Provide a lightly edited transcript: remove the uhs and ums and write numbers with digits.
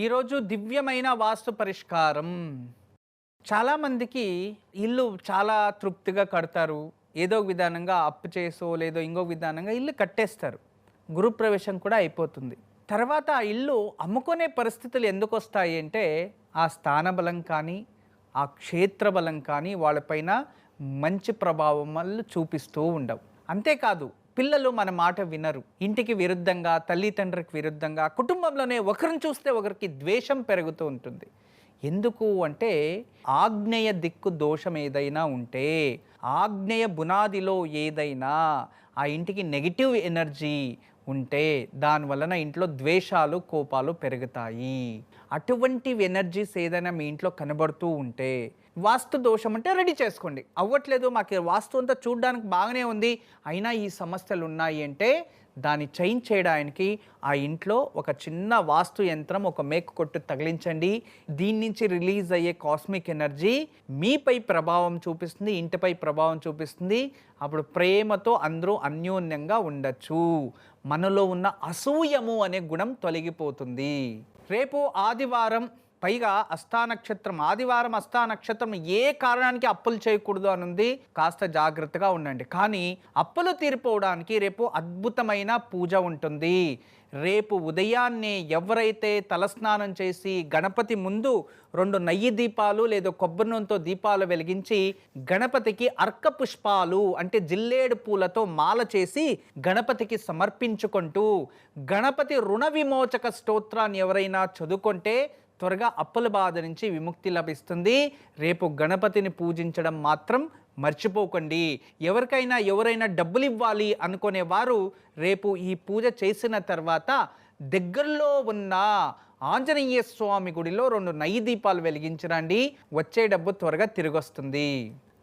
ఈరోజు దివ్యమైన వాస్తు పరిష్కారం. చాలామందికి ఇల్లు చాలా తృప్తిగా కడతారు. ఏదో ఒక విధానంగా అప్పు చేసో లేదో ఇంకో విధానంగా ఇల్లు కట్టేస్తారు. గృహప్రవేశం కూడా అయిపోతుంది. తర్వాత ఆ ఇల్లు అమ్ముకునే పరిస్థితులు ఎందుకు వస్తాయి అంటే ఆ స్థానబలం కానీ, ఆ క్షేత్ర బలం కానీ వాళ్ళపైన మంచి ప్రభావం వల్ల చూపిస్తూ ఉండవు. అంతేకాదు పిల్లలు మన మాట వినరు. ఇంటికి విరుద్ధంగా, తల్లిదండ్రులకు విరుద్ధంగా, కుటుంబంలోనే ఒకరిని చూస్తే ఒకరికి ద్వేషం పెరుగుతూ ఉంటుంది. ఎందుకు అంటే ఆగ్నేయ దిక్కు దోషం ఏదైనా ఉంటే, ఆగ్నేయ బునాదిలో ఏదైనా ఆ ఇంటికి నెగిటివ్ ఎనర్జీ ఉంటే దాని వలన ఇంట్లో ద్వేషాలు, కోపాలు పెరుగుతాయి. అటువంటి ఎనర్జీస్ ఏదైనా మీ ఇంట్లో కనబడుతూ ఉంటే వాస్తు దోషం అంటే రెడీ చేసుకోండి. అవ్వట్లేదు, మాకు వాస్తు అంతా చూడడానికి బాగానే ఉంది, అయినా ఈ సమస్యలు ఉన్నాయి అంటే దాన్ని చేంజ్ చేయడానికి ఆ ఇంట్లో ఒక చిన్న వాస్తు యంత్రం, ఒక మేకు కొట్టు తగిలించండి. దీని నుంచి రిలీజ్ అయ్యే కాస్మిక్ ఎనర్జీ మీపై ప్రభావం చూపిస్తుంది, ఇంటిపై ప్రభావం చూపిస్తుంది. అప్పుడు ప్రేమతో అందరూ అన్యోన్యంగా ఉండొచ్చు. మనలో ఉన్న అసూయము అనే గుణం తొలగిపోతుంది. రేపు ఆదివారం, పైగా అస్థానక్షత్రం, ఆదివారం అస్థానక్షత్రం, ఏ కారణానికి అప్పులు చేయకూడదు అనుంది. కాస్త జాగ్రత్తగా ఉండండి. కానీ అప్పులు తీరిపోవడానికి రేపు అద్భుతమైన పూజ ఉంటుంది. రేపు ఉదయాన్నే ఎవరైతే తలస్నానం చేసి గణపతి ముందు 2 నెయ్యి దీపాలు లేదా కొబ్బరి నూనెతో దీపాలు వెలిగించి గణపతికి అర్క పుష్పాలు అంటే జిల్లేడు పూలతో మాల చేసి గణపతికి సమర్పించుకుంటూ గణపతి రుణ విమోచక స్తోత్రాన్ని ఎవరైనా చదువుకుంటే త్వరగా అప్పుల బాధ నుంచి విముక్తి లభిస్తుంది. రేపు గణపతిని పూజించడం మాత్రం మర్చిపోకండి. ఎవరైనా డబ్బులు ఇవ్వాలి అనుకునేవారు రేపు ఈ పూజ చేసిన తర్వాత దగ్గరలో ఉన్న ఆంజనేయ స్వామి గుడిలో 2 నెయ్యి దీపాలు వెలిగించరండి. వచ్చే డబ్బు త్వరగా తిరిగొస్తుంది.